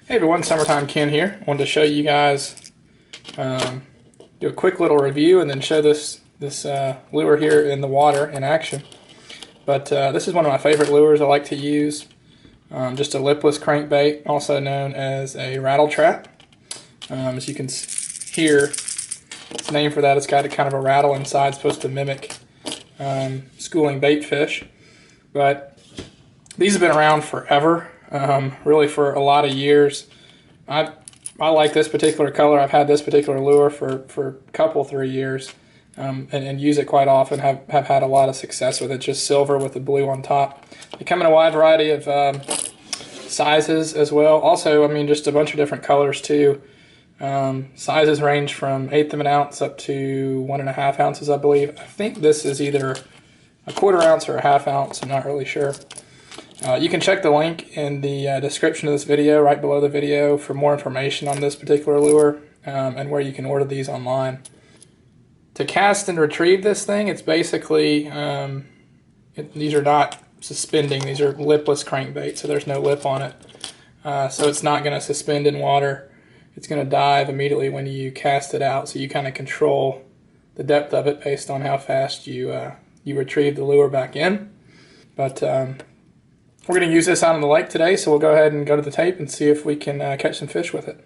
Hey everyone, Summertime Ken here. I wanted to show you guys, do a quick little review and then show this lure here in the water in action. But this is one of my favorite lures I like to use. Just a lipless crankbait, also known as a rattle trap. As you can hear, its name for that, it's got a kind of a rattle inside, supposed to mimic schooling bait fish. But these have been around forever. Really for a lot of years. I like this particular color. I've had this particular lure for a couple, 3 years, and use it quite often. Have had a lot of success with it. Just silver with the blue on top. They come in a wide variety of sizes as well. Also, I mean, just a bunch of different colors too. Sizes range from 1/8 of an ounce up to 1.5 ounces, I believe. I think this is either a 1/4 ounce or a 1/2 ounce. I'm not really sure. You can check the link in the description of this video, right below the video, for more information on this particular lure and where you can order these online. To cast and retrieve this thing, it's basically, these are not suspending, these are lipless crankbait, so there's no lip on it. So it's not going to suspend in water. It's going to dive immediately when you cast it out, so you kind of control the depth of it based on how fast you retrieve the lure back in. But we're going to use this out on the lake today, so we'll go ahead and go to the tape and see if we can catch some fish with it.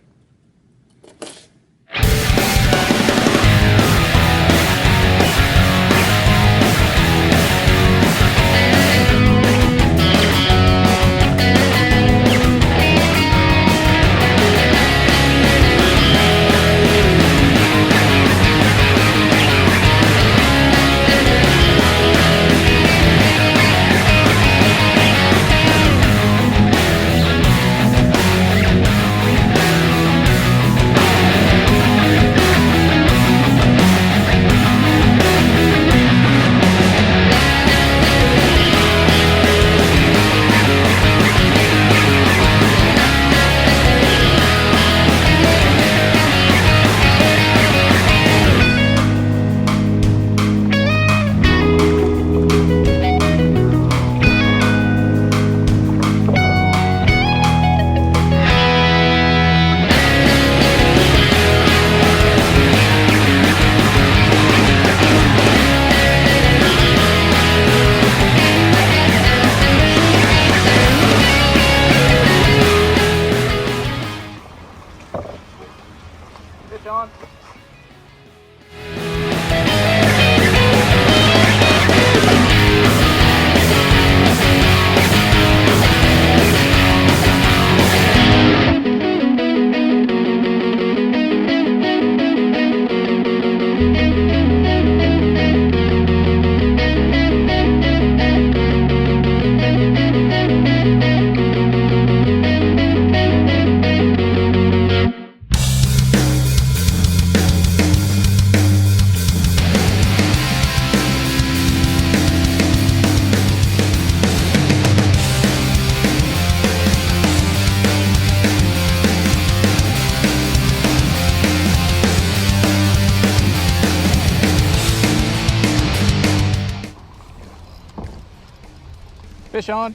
Fish on. Fish on.